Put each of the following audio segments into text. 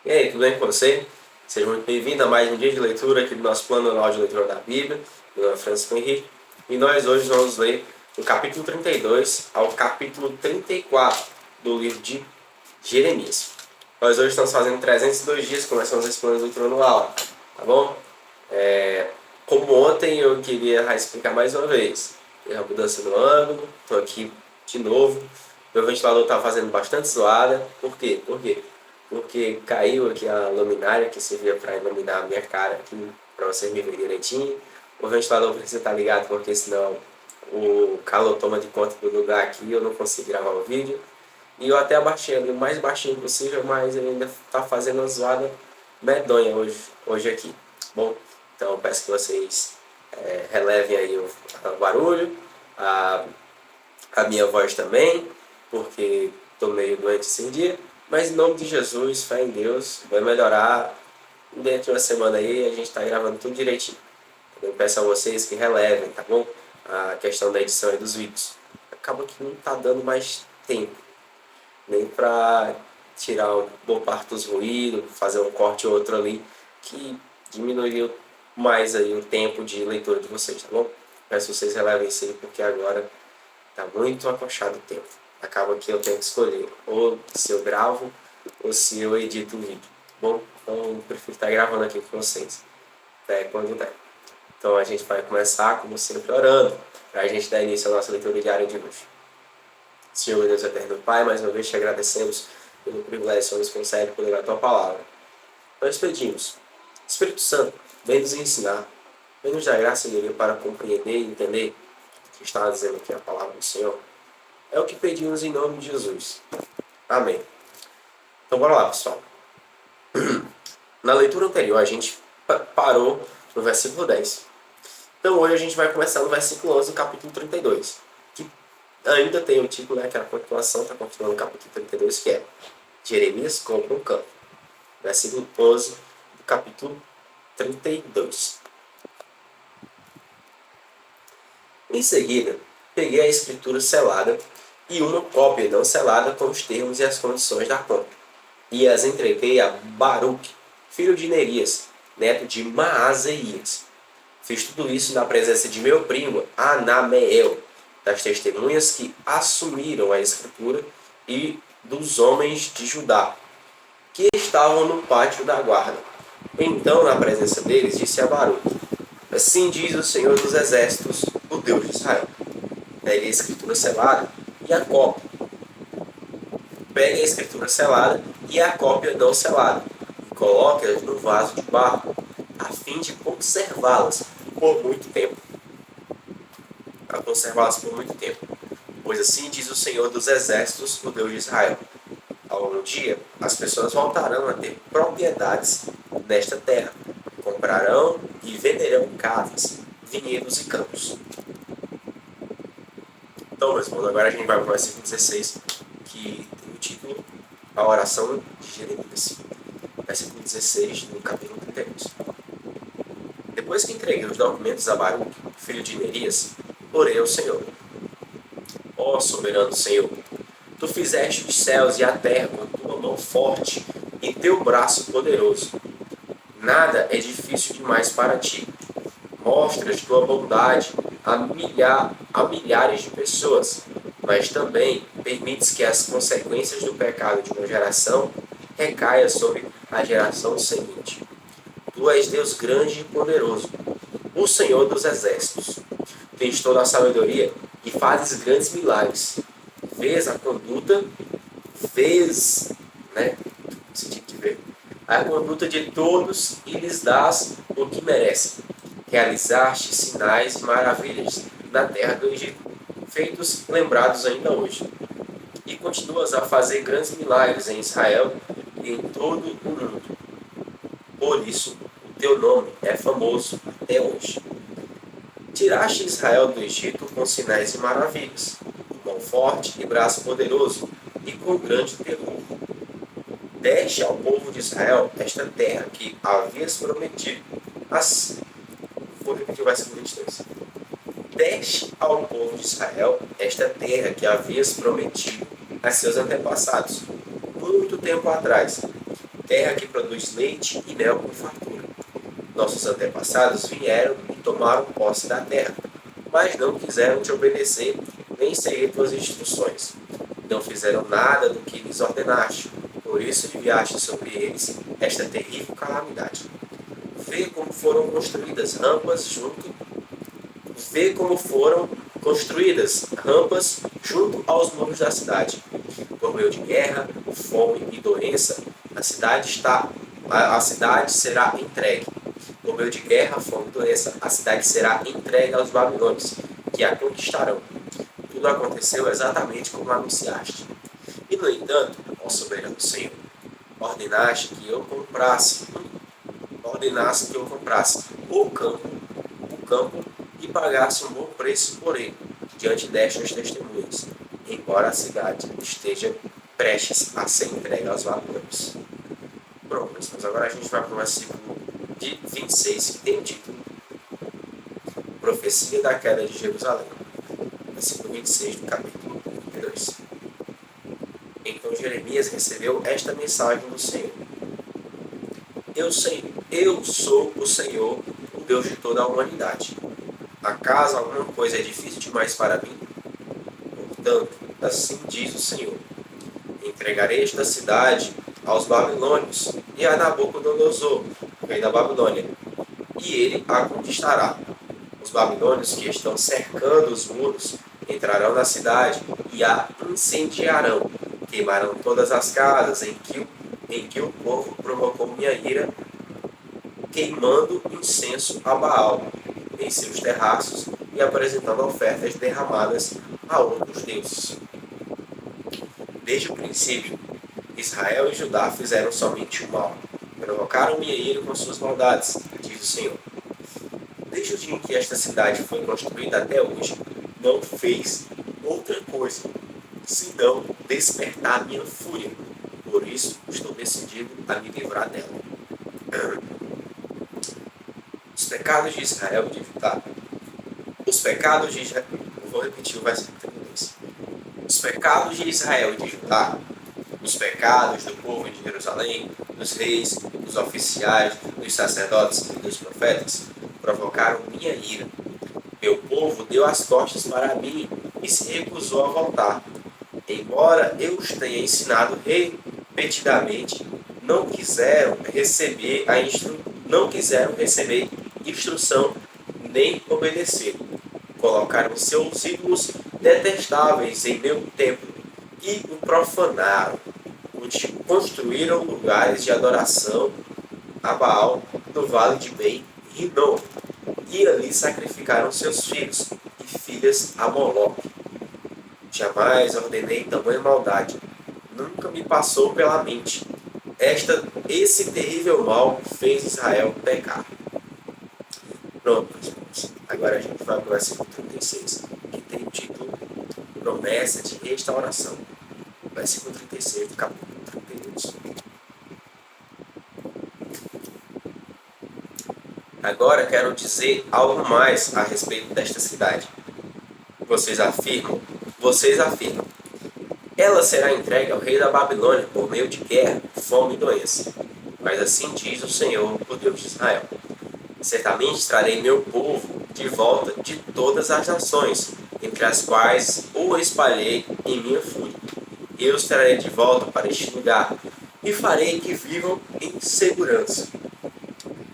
E aí, tudo bem com você? Seja muito bem-vindo a mais um dia de leitura aqui do nosso plano anual de leitura da Bíblia. Meu nome é Francisco Henrique e nós hoje vamos ler do capítulo 32 ao capítulo 34 do livro de Jeremias. Nós hoje estamos fazendo 302 dias, começamos esse plano de leitura anual, tá bom? Como ontem eu queria explicar mais uma vez, tem a mudança no ângulo, estou aqui de novo. Meu ventilador está fazendo bastante zoada. Por quê? Porque caiu aqui a luminária que servia para iluminar a minha cara aqui, para vocês me verem direitinho. O ventilador precisa estar ligado porque senão o calor toma de conta do lugar aqui e eu não consigo gravar o vídeo. E eu até abaixei ali o mais baixinho possível, mas ele ainda está fazendo uma zoada medonha hoje aqui. Bom, então peço que vocês relevem aí o barulho, a minha voz também, porque estou meio doente esse dia. Mas em nome de Jesus, fé em Deus, vai melhorar. Dentro de uma semana aí a gente está gravando tudo direitinho. Eu peço a vocês que relevem, tá bom? A questão da edição e dos vídeos. Acaba que não está dando mais tempo, nem para tirar boa parte dos ruídos, fazer um corte ou outro ali, que diminuiria mais aí o tempo de leitura de vocês, tá bom? Peço que vocês relevem isso aí, porque agora está muito acochado o tempo. Acaba que eu tenho que escolher ou se eu gravo ou se eu edito o vídeo. Bom, então eu prefiro estar gravando aqui com vocês, até quando der. Então a gente vai começar, como sempre, orando, para a gente dar início à nossa leitura diária de hoje. Senhor Deus eterno Pai, mais uma vez te agradecemos pelo privilégio que o Senhor nos concede por ler a Tua Palavra. Nós pedimos, Espírito Santo, vem nos ensinar, vem nos dar graça e alegria para compreender e entender o que está dizendo aqui a Palavra do Senhor. É o que pedimos em nome de Jesus. Amém. Então bora lá, pessoal. Na leitura anterior a gente parou no versículo 10. Então hoje a gente vai começar no versículo 11 do capítulo 32. Que ainda tem o título, que é a continuação, está continuando no capítulo 32, que é Jeremias compra um campo. Versículo 11 do capítulo 32. Em seguida, peguei a escritura selada e uma cópia não selada com os termos e as condições da compra, e as entreguei a Baruque, filho de Nerias, neto de Maazeias. Fiz tudo isso na presença de meu primo Anameel, das testemunhas que assumiram a escritura e dos homens de Judá, que estavam no pátio da guarda. Então, na presença deles, disse a Baruque: Assim diz o Senhor dos Exércitos, o Deus de Israel. Pegue a escritura selada e a cópia. Pegue a escritura selada e a cópia não selada, e coloque-as no vaso de barro, a fim de conservá-las por muito tempo. Pois assim diz o Senhor dos Exércitos, o Deus de Israel. Um dia, as pessoas voltarão a ter propriedades nesta terra, comprarão e venderão casas, vinhedos e campos. Então, meus irmãos, agora a gente vai para o versículo 16, que tem o título A Oração de Jeremias. Versículo 16 do capítulo 32. Depois que entreguei os documentos a Baruque, filho de Nerias, orei ao Senhor. Ó soberano Senhor, Tu fizeste os céus e a terra com tua mão forte e teu braço poderoso. Nada é difícil demais para ti. Mostras tua bondade a milhares de pessoas, mas também permites que as consequências do pecado de uma geração recaiam sobre a geração seguinte. Tu és Deus grande e poderoso, o Senhor dos exércitos. Tens toda a sabedoria e fazes grandes milagres. Vês a conduta a conduta de todos e lhes dás o que merecem. Realizaste sinais e maravilhas na terra do Egito, feitos lembrados ainda hoje. E continuas a fazer grandes milagres em Israel e em todo o mundo. Por isso, o teu nome é famoso até hoje. Tiraste Israel do Egito com sinais e maravilhas, com mão forte e braço poderoso, e com grande terror. Deste ao povo de Israel esta terra que havias prometido. Vou repetir o versículo 23. Deste ao povo de Israel esta terra que havias prometido a seus antepassados, muito tempo atrás. terra que produz leite e mel com fartura. Nossos antepassados vieram e tomaram posse da terra, mas não quiseram te obedecer nem seguir tuas instruções. Não fizeram nada do que lhes ordenaste, por isso enviaste sobre eles esta terrível calamidade. Vê como foram construídas rampas junto aos muros da cidade. Por meio de guerra, fome e doença, a cidade será entregue. Por meio de guerra, fome e doença, a cidade será entregue aos babilônios, que a conquistarão. Tudo aconteceu exatamente como anunciaste. E, no entanto, ó soberano Senhor, ordenaste que eu comprasse o campo e pagasse um bom preço por ele, diante destas testemunhas, embora a cidade esteja prestes a ser entregue aos babilônios. Pronto, mas agora a gente vai para o versículo de 26, que tem o título Profecia da Queda de Jerusalém. Versículo 26 do capítulo 32. Então Jeremias recebeu esta mensagem do Senhor. Eu sou o Senhor, o Deus de toda a humanidade. Acaso alguma coisa é difícil demais para mim? Portanto, assim diz o Senhor: entregarei esta cidade aos babilônios e a Nabucodonosor, rei da Babilônia, e ele a conquistará. Os babilônios que estão cercando os muros entrarão na cidade e a incendiarão, queimarão todas as casas em que o povo provocou minha ira, queimando incenso a Baal em seus terraços e apresentando ofertas derramadas a outros deuses. Desde o princípio, Israel e Judá fizeram somente o mal, provocaram minha ira com suas maldades, diz o Senhor. Desde o dia em que esta cidade foi construída até hoje, não fez outra coisa, senão despertar minha fúria. Por isso, estou decidido a me livrar dela. Os pecados de Israel e de Judá. Vou repetir o versículo 32. Os pecados de Israel e de Judá, os pecados do povo de Jerusalém, dos reis, dos oficiais, dos sacerdotes e dos profetas, provocaram minha ira. Meu povo deu as costas para mim e se recusou a voltar. Embora eu os tenha ensinado repetidamente, não quiseram receber instrução nem obedecer. Colocaram seus ídolos detestáveis em meu templo e o profanaram. Construíram lugares de adoração a Baal no vale de Ben-Hinnom e ali sacrificaram seus filhos e filhas a Moloque. Jamais ordenei tamanha maldade, nunca me passou pela mente. Esse terrível mal fez Israel pecar. Pronto, meus irmãos. Agora a gente vai para o versículo 36, que tem o título Promessa de Restauração. Versículo 36 do capítulo 32. Agora quero dizer algo mais a respeito desta cidade. Vocês afirmam, ela será entregue ao rei da Babilônia por meio de guerra, fome e doença. Mas assim diz o Senhor, o Deus de Israel: certamente trarei meu povo de volta de todas as nações, entre as quais o espalhei em minha fúria. Eu os trarei de volta para este lugar, e farei que vivam em segurança.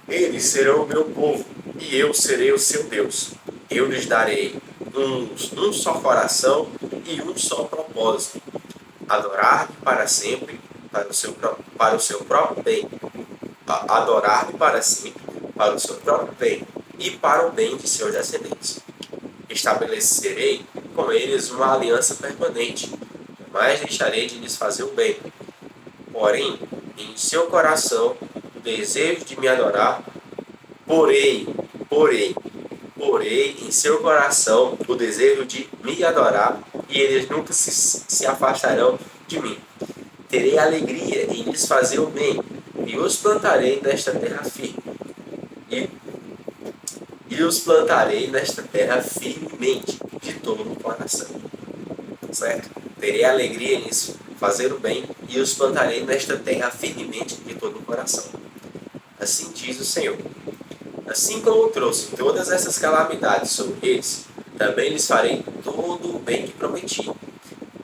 Eles serão o meu povo, e eu serei o seu Deus. Eu lhes darei um só coração e um só propósito: adorar-me para sempre, para o seu próprio bem. Adorar-me para sempre, para o seu próprio bem e para o bem de seus descendentes. Estabelecerei com eles uma aliança permanente. Jamais deixarei de lhes fazer o bem. Porém, em seu coração, o desejo de me adorar, porém, em seu coração, o desejo de me adorar, e eles nunca se afastarão de mim. Terei alegria em lhes fazer o bem, e os plantarei nesta terra firme. E os plantarei nesta terra firmemente, de todo o coração. Certo? Terei alegria em lhes fazer o bem, e os plantarei nesta terra firmemente, de todo coração. Assim diz o Senhor. Assim como trouxe todas essas calamidades sobre eles, também lhes farei todo o bem que prometi.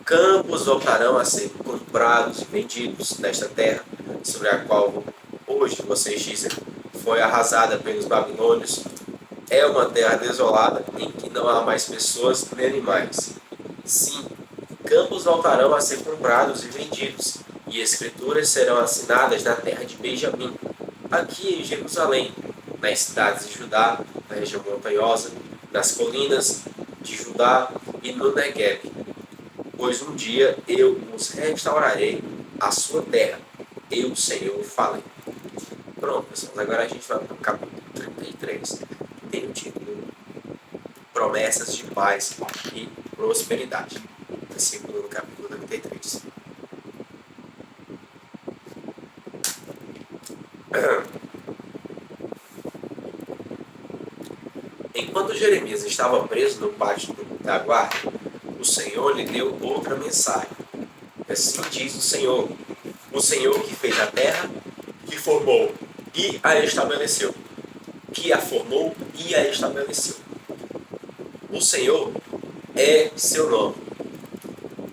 Campos voltarão a ser comprados e vendidos nesta terra, sobre a qual hoje vocês dizem foi arrasada pelos babilônios. É uma terra desolada em que não há mais pessoas nem animais. Sim, campos voltarão a ser comprados e vendidos, e escrituras serão assinadas na terra de Benjamim, aqui em Jerusalém, nas cidades de Judá, na região montanhosa, nas colinas de Judá e no Negueb. Pois um dia eu os restaurarei a sua terra. Eu, Senhor, falei. Pronto, pessoal. Agora a gente vai para o capítulo 33. Tem o título Promessas de Paz e Prosperidade. Versículo no capítulo 33. Enquanto Jeremias estava preso no pátio da guarda, o Senhor lhe deu outra mensagem. Assim diz o Senhor que fez a terra, que formou e a estabeleceu, que a formou e a estabeleceu. O Senhor é seu nome.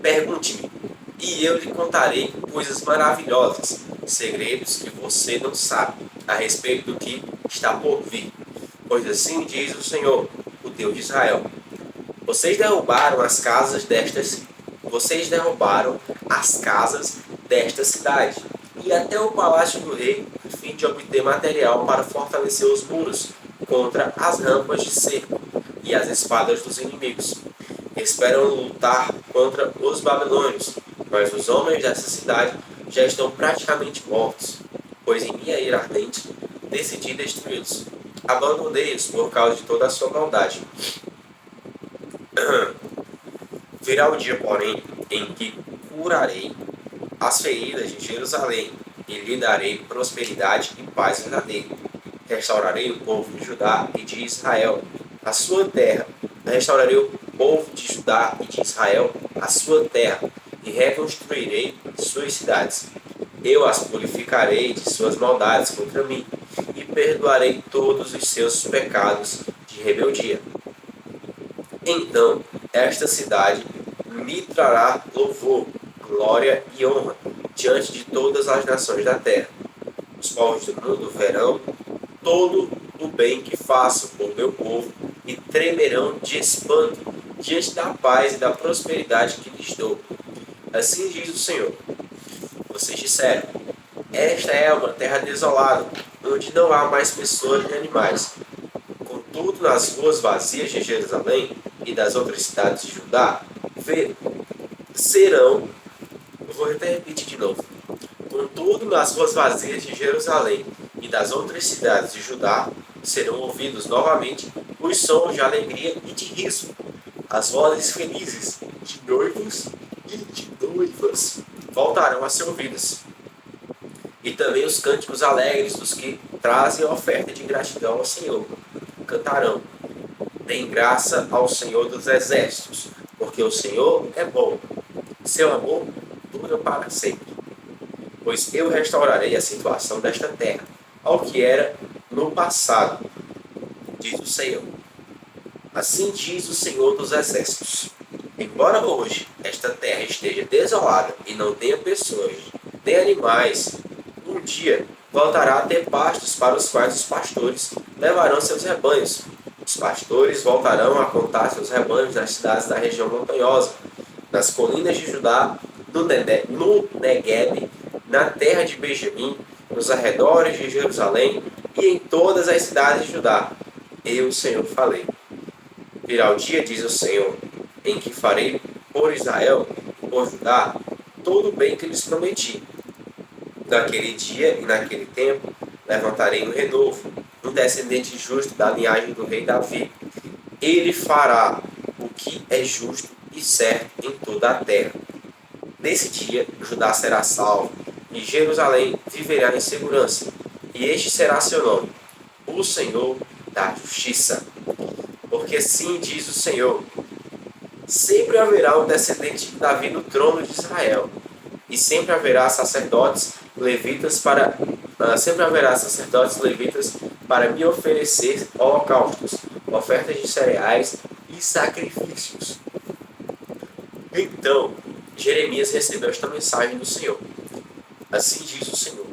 Pergunte-me, e eu lhe contarei coisas maravilhosas, segredos que você não sabe, a respeito do que está por vir. Pois assim diz o Senhor, o Deus de Israel. Vocês derrubaram as casas desta cidade e até o palácio do rei, a fim de obter material para fortalecer os muros contra as rampas de cerco e as espadas dos inimigos. Esperam lutar contra os babilônios, mas os homens dessa cidade já estão praticamente mortos, pois em minha ira ardente decidi destruí-los. Abandonei-os por causa de toda a sua maldade. Virá o dia, porém, em que curarei as feridas de Jerusalém e lhe darei prosperidade e paz verdadeira. Restaurarei o povo de Judá e de Israel, a sua terra. Restaurarei o povo de Judá e de Israel, a sua terra, e reconstruirei suas cidades. Eu as purificarei de suas maldades contra mim, e perdoarei todos os seus pecados de rebeldia. Então esta cidade me trará louvor, glória e honra diante de todas as nações da terra. Os povos do mundo verão todo o bem que faço por meu povo e tremerão de espanto diante da paz e da prosperidade que lhes dou. Assim diz o Senhor. Vocês disseram, esta é uma terra desolada, onde não há mais pessoas nem animais. Contudo, nas ruas vazias de Jerusalém e das outras cidades de Judá, serão... Eu vou até repetir de novo. Contudo, nas ruas vazias de Jerusalém e das outras cidades de Judá, serão ouvidos novamente os sons de alegria e de riso, as vozes felizes de noivos e de noivas voltarão a ser ouvidas. E também os cânticos alegres dos que trazem a oferta de gratidão ao Senhor. Cantarão, dêem graça ao Senhor dos exércitos, porque o Senhor é bom. Seu amor dura para sempre. Pois eu restaurarei a situação desta terra, ao que era no passado, diz o Senhor. Assim diz o Senhor dos exércitos. Embora hoje esta terra esteja desolada e não tenha pessoas, nem animais, um dia voltará a ter pastos para os quais os pastores levarão seus rebanhos. Os pastores voltarão a contar seus rebanhos nas cidades da região montanhosa, nas colinas de Judá, no Negueb, na terra de Benjamim, nos arredores de Jerusalém e em todas as cidades de Judá. Eu, o Senhor, falei. Virá o dia, diz o Senhor, em que farei por Israel, por Judá, todo o bem que lhes prometi. Naquele dia e naquele tempo levantarei um renovo, um descendente justo da linhagem do rei Davi. Ele fará o que é justo e certo em toda a terra. Nesse dia, Judá será salvo, e Jerusalém viverá em segurança. E este será seu nome, o Senhor da Justiça. Porque assim diz o Senhor, sempre haverá um descendente de Davi no trono de Israel, e sempre haverá sacerdotes levitas para sempre haverá sacerdotes levitas para me oferecer holocaustos, ofertas de cereais e sacrifícios. Então Jeremias recebeu esta mensagem do Senhor. Assim diz o Senhor: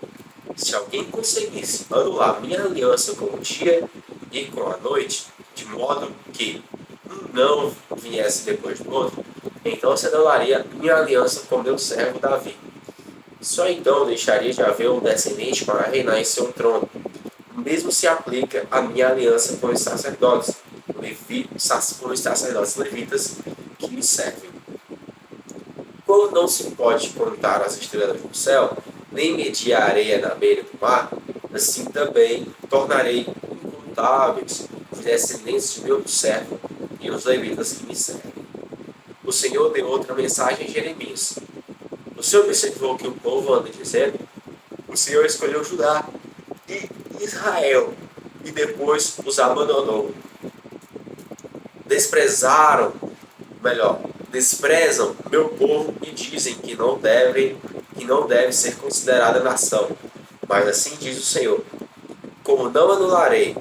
se alguém conseguisse anular minha aliança com o dia e com a noite, de modo que um não viesse depois do outro, então se anularia minha aliança com meu servo Davi. Só então deixaria de haver um descendente para reinar em seu trono. O mesmo se aplica à minha aliança com os sacerdotes, com os sacerdotes levitas que me servem. Como não se pode contar as estrelas do céu, nem medir a areia na beira do mar, assim também tornarei incontáveis os descendentes de meu servo e os levitas que me servem. O Senhor deu outra mensagem a Jeremias. O Senhor observou que o povo anda dizendo: o Senhor escolheu Judá e Israel, e depois os abandonou. Desprezam meu povo e dizem que não deve ser considerada nação. Mas assim diz o Senhor: como não anularei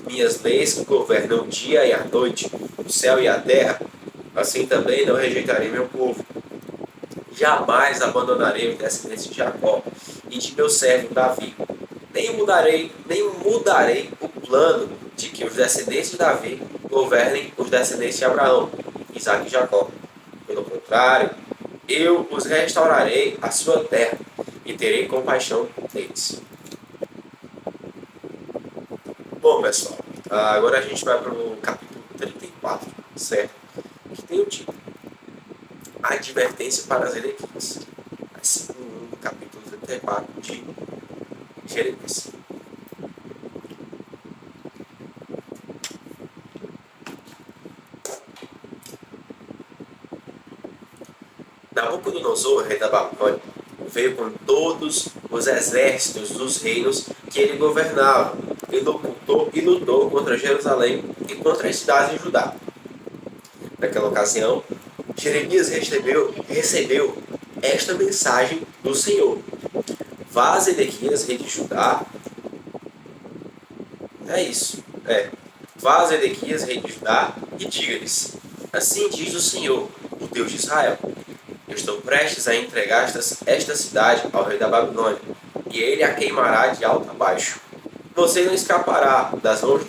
minhas leis que governam o dia e a noite, o céu e a terra, assim também não rejeitarei meu povo. Jamais abandonarei os descendentes de Jacó e de meu servo Davi. Nem mudarei o plano de que os descendentes de Davi governem os descendentes de Abraão, Isaque e Jacó. Pelo contrário, eu os restaurarei à sua terra e terei compaixão deles. Bom, pessoal, agora a gente vai para o capítulo 34, certo? Que tem o título: A advertência para as Zedequias. Versículo 1 do capítulo 34 de Jeremias. Nabucodonosor, rei da Babilônia, veio com todos os exércitos dos reinos que ele governava e lutou contra Jerusalém e contra as cidades de Judá. Naquela ocasião, Jeremias recebeu esta mensagem do Senhor: vá a Zedequias, rei de Judá. Vá a Zedequias, rei de Judá, e diga-lhes: assim diz o Senhor, o Deus de Israel: eu estou prestes a entregar esta cidade ao rei da Babilônia, e ele a queimará de alto a baixo. Você não escapará das mãos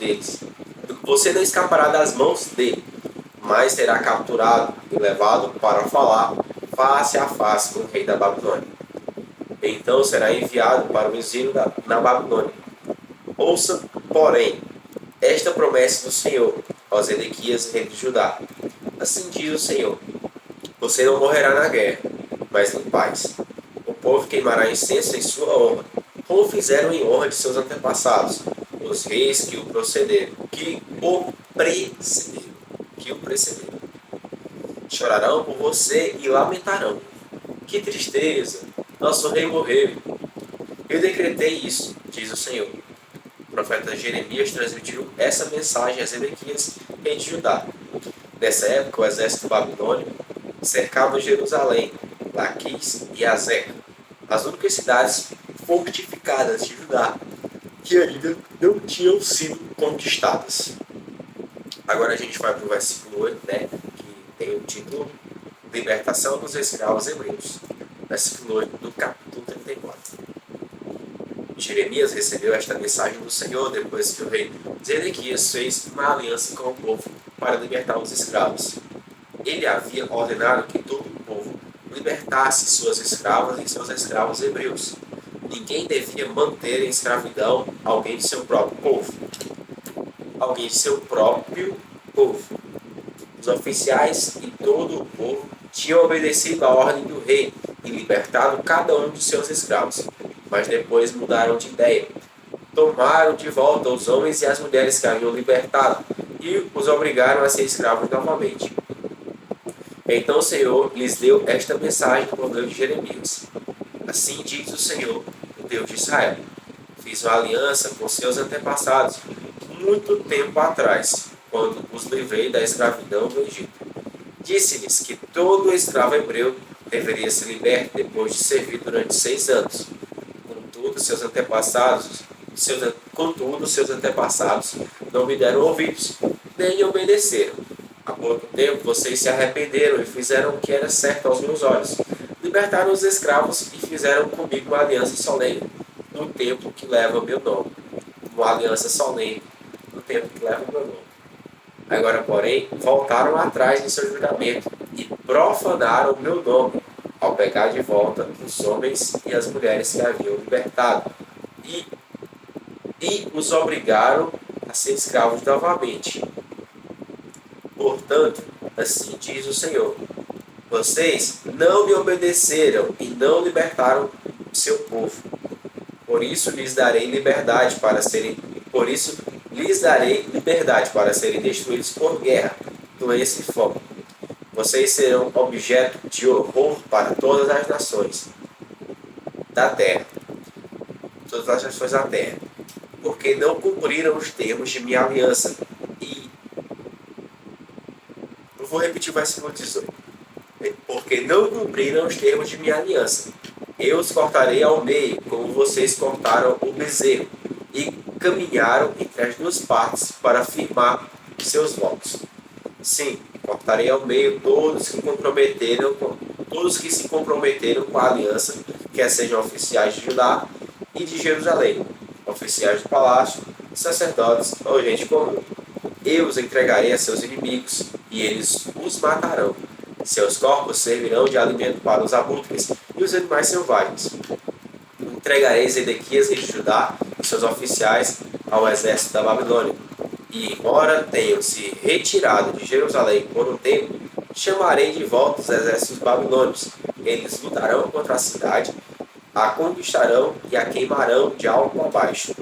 dele, mas será capturado e levado para falar face a face com o rei da Babilônia. Então será enviado para o exílio na Babilônia. Ouça, porém, esta promessa do Senhor aos Zedequias, rei de Judá. Assim diz o Senhor: você não morrerá na guerra, mas em paz. O povo queimará incenso em sua honra, como fizeram em honra de seus antepassados, os reis que o precederam. Chorarão por você e lamentarão. Que tristeza! Nosso rei morreu. Eu decretei isso, diz o Senhor. O profeta Jeremias transmitiu essa mensagem a Zedequias, rei de Judá. Nessa época, o exército babilônico cercava Jerusalém, Laquis e Azeca, as únicas cidades fortificadas de Judá que ainda não tinham sido conquistadas. Agora a gente vai para o versículo 8, que tem o título Libertação dos escravos hebreus. Versículo 8 do capítulo 34. Jeremias recebeu esta mensagem do Senhor depois que o rei Zedequias fez uma aliança com o povo para libertar os escravos. Ele havia ordenado que todo o povo libertasse suas escravas e seus escravos hebreus. Ninguém devia manter em escravidão alguém de seu próprio povo. Os oficiais e todo o povo tinham obedecido a ordem do rei e libertado cada um de seus escravos, mas depois mudaram de ideia. Tomaram de volta os homens e as mulheres que haviam libertado e os obrigaram a ser escravos novamente. Então o Senhor lhes deu esta mensagem por meio de Jeremias. Assim diz o Senhor, o Deus de Israel: fiz uma aliança com seus antepassados muito tempo atrás, quando os livrei da escravidão do Egito. Disse-lhes que todo escravo hebreu deveria ser liberto depois de servir durante 6 anos. Contudo, seus antepassados não me deram ouvidos, nem obedeceram. Há pouco tempo vocês se arrependeram e fizeram o que era certo aos meus olhos. Libertaram os escravos e fizeram comigo uma aliança solene, no tempo que leva o meu nome. Uma aliança solene, no tempo que leva o meu nome. Agora, porém, voltaram atrás de seu juramento e profanaram o meu nome, ao pegar de volta os homens e as mulheres que haviam libertado, e os obrigaram a ser escravos novamente. Portanto, assim diz o Senhor: vocês não me obedeceram e não libertaram o seu povo. Por isso lhes darei liberdade para serem destruídos por guerra, doença e fome. Vocês serão objeto de horror para todas as nações da terra, porque não cumpriram os termos de minha aliança. E eu vou repetir o versículo 18. Porque não cumpriram os termos de minha aliança. Eu os cortarei ao meio, como vocês cortaram o bezerro, e caminharam entre as duas partes para firmar seus votos. Sim, cortarei ao meio todos que se comprometeram com a aliança, quer sejam oficiais de Judá e de Jerusalém, oficiais do palácio, sacerdotes ou gente comum. Eu os entregarei a seus inimigos, e eles os matarão. Seus corpos servirão de alimento para os abutres e os animais selvagens. Entregarei Zedequias, rei de Judá, e seus oficiais ao exército da Babilônia. E, embora tenham se retirado de Jerusalém por um tempo, chamarei de volta os exércitos babilônios. Eles lutarão contra a cidade, a conquistarão e a queimarão de alto a baixo.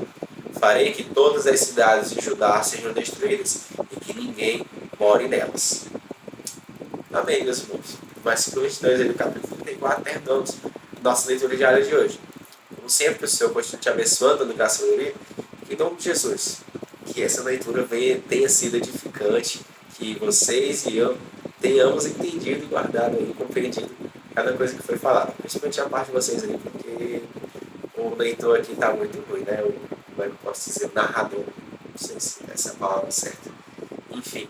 Farei que todas as cidades de Judá sejam destruídas e que ninguém more nelas. Amém, meus irmãos. Versículo 22 do capítulo 34, terminamos nossa leitura diária de hoje. Como sempre, o Senhor continue te abençoando no graça e sabedoria. Em nome de Jesus, que essa leitura tenha sido edificante, que vocês e eu tenhamos entendido, guardado e compreendido cada coisa que foi falada. Principalmente a parte de vocês aí, porque o leitor aqui está muito ruim, né? Como é que eu posso dizer? O narrador. Não sei se essa é a palavra certa. Enfim.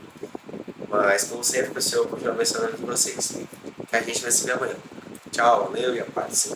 Mas, como sempre, o Senhor continua abençoando vocês. Que a gente vai se ver amanhã. Tchau, valeu e a paz.